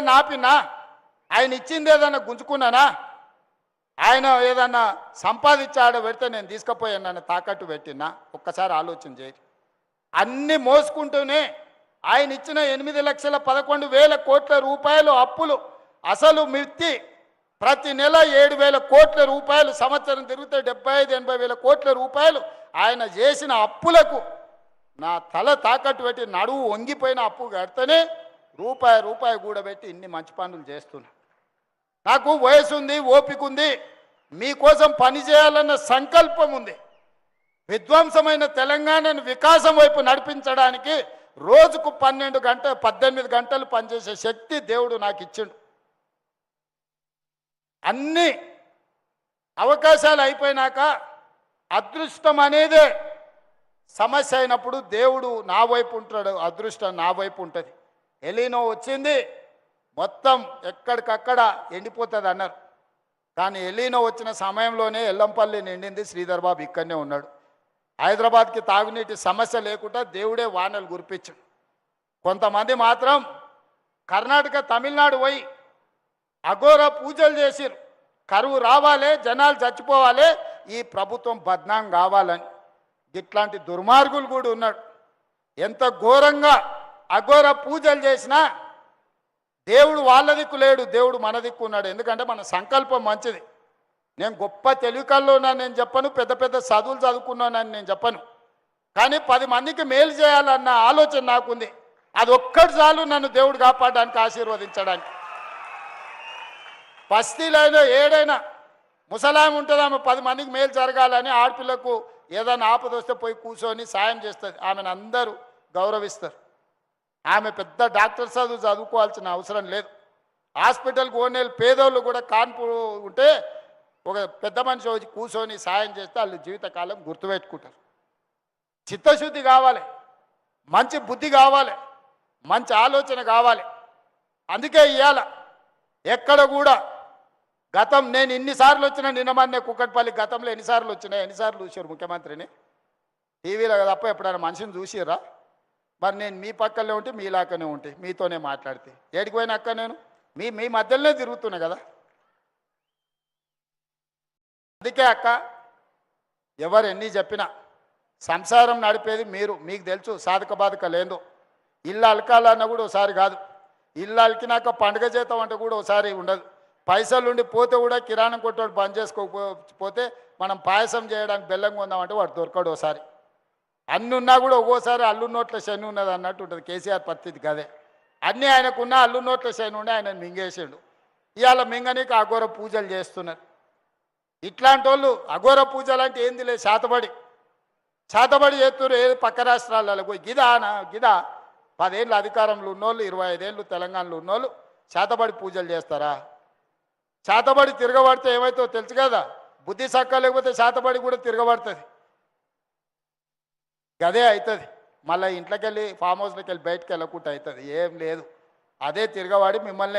ఏదన్నా ఆపినా, ఆయన ఇచ్చింది ఏదన్నా గుంజుకున్నానా, ఆయన ఏదన్నా సంపాదించాడో పెడితే నేను తీసుకుపోయాను నన్ను తాకట్టు పెట్టినా? ఒక్కసారి ఆలోచన చేయి. అన్నీ మోసుకుంటూనే ఆయన ఇచ్చిన 8,11,000 కోట్ల రూపాయలు అప్పులు, అసలు మిర్తి ప్రతి నెల 7,000 కోట్ల రూపాయలు, సంవత్సరం తిరిగితే 75,000-80,000 కోట్ల రూపాయలు ఆయన చేసిన అప్పులకు నా తల తాకట్టు పెట్టి నడువు వంగిపోయిన అప్పు కడితేనే రూపాయి కూడబెట్టి ఇన్ని మంచి పనులు చేస్తున్నా. నాకు వయసు ఉంది, ఓపిక ఉంది, మీకోసం పని చేయాలన్న సంకల్పం ఉంది. విధ్వంసమైన తెలంగాణను వికాసం వైపు నడిపించడానికి రోజుకు 18 గంటలు పనిచేసే శక్తి దేవుడు నాకు ఇచ్చిండు. అన్ని అవకాశాలు అయిపోయినాక అదృష్టం అనేదే సమస్య అయినప్పుడు దేవుడు నా వైపు ఉంటాడు, అదృష్టం నా వైపు ఉంటుంది. ఎలీనో వచ్చింది, మొత్తం ఎక్కడికక్కడ ఎండిపోతుంది అన్నారు. కానీ ఎలీనో వచ్చిన సమయంలోనే ఎల్లంపల్లి నిండింది. శ్రీధర్ బాబు ఇక్కడనే ఉన్నాడు. హైదరాబాద్కి తాగునీటి సమస్య లేకుండా దేవుడే వానలు కురిపించాడు. కొంతమంది మాత్రం కర్ణాటక, తమిళనాడు పోయి అఘోర పూజలు చేసిరు. కరువు రావాలి, జనాలు చచ్చిపోవాలి, ఈ ప్రభుత్వం బద్నాం కావాలని. ఇట్లాంటి దుర్మార్గులు కూడా ఉన్నాడు. ఎంత ఘోరంగా అఘోర పూజలు చేసినా దేవుడు వాళ్ళ దిక్కు లేడు, దేవుడు మన దిక్కు ఉన్నాడు. ఎందుకంటే మన సంకల్పం మంచిది. నేను గొప్ప తెలివికల్లో ఉన్నాను నేను చెప్పను, పెద్ద పెద్ద చదువులు చదువుకున్నానని నేను చెప్పను. కానీ 10 మందికి మేలు చేయాలన్న ఆలోచన నాకుంది. అది ఒక్కటి చాలు నన్ను దేవుడు కాపాడడానికి, ఆశీర్వదించడానికి. బస్తీలైనా ఏడైనా ముసలాం ఉంటుంది, ఆమె 10 మందికి మేలు జరగాలని, ఆడపిల్లకు ఏదైనా ఆపద వస్తే పోయి కూర్చొని సాయం చేస్తుంది. ఆమెను అందరూ గౌరవిస్తారు. ఆమె పెద్ద డాక్టర్ చదువుకోవాల్సిన అవసరం లేదు. హాస్పిటల్కి ఓనేళ్ళు పేదోళ్ళు కూడా కాన్పు ఉంటే ఒక పెద్ద మనిషి వచ్చి కూర్చొని సాయం చేస్తే వాళ్ళు జీవితకాలం గుర్తుపెట్టుకుంటారు. చిత్తశుద్ధి కావాలి, మంచి బుద్ధి కావాలి, మంచి ఆలోచన కావాలి. అందుకే ఇవాళ ఎక్కడ కూడా గతం నేను ఇన్నిసార్లు వచ్చినా, నిన్నమన్నే కుక్కట్పల్లి గతంలో ఎన్నిసార్లు చూసారు ముఖ్యమంత్రిని టీవీలో తప్ప ఎప్పుడైనా మనిషిని చూసిరా? మరి నేను మీ పక్కనే ఉంటే మీలాకనే ఉంటే మీతోనే మాట్లాడితే ఏడికి పోయినా అక్క నేను మీ మధ్యలోనే తిరుగుతున్నా కదా. అందుకే అక్క ఎవరు ఎన్ని చెప్పినా సంసారం నడిపేది మీరు, మీకు తెలుసు సాధక బాధక లేదో. ఇల్లు అలకాలన్నా కూడా ఒకసారి కాదు, ఇల్లు అలికినాక పండుగ చేద్దాం అంటే కూడా ఒకసారి ఉండదు. పైసలుండి పోతే కూడా కిరాణం కొట్టోడు బంద్ చేసుకోకపోతే మనం పాయసం చేయడానికి బెల్లం కొందామంటే వాడు దొరకడు ఒకసారి. అన్ని ఉన్నా కూడా ఒక్కోసారి అల్లు నోట్ల శని ఉన్నది అన్నట్టు ఉంటుంది. కేసీఆర్ పరిస్థితి కదే. అన్నీ ఆయనకున్న అల్లు నోట్ల శని ఉండి ఆయన మింగేసాడు. ఇవాళ మింగనీకి అఘోర పూజలు చేస్తున్నారు. ఇట్లాంటి వాళ్ళు అఘోర పూజలు అంటే ఏంది లేదు, శాతబడి చేస్తున్నారు. ఏది పక్క రాష్ట్రాలలో పోయి గిదా 10 ఏళ్ళు అధికారంలో ఉన్నోళ్ళు, 25 ఏళ్ళు తెలంగాణలో ఉన్నోళ్ళు శాతబడి పూజలు చేస్తారా? శాతబడి తిరగబడితే ఏమైతే తెలుసు కదా. బుద్ధి సక్క లేకపోతే శాతబడి కూడా తిరగబడుతుంది. గదే అవుతుంది. మళ్ళీ ఇంట్లోకి వెళ్ళి ఫామ్ హౌస్లోకి వెళ్ళి బయటకు వెళ్ళకుండా అవుతుంది. ఏం లేదు, అదే తిరగబడి మిమ్మల్ని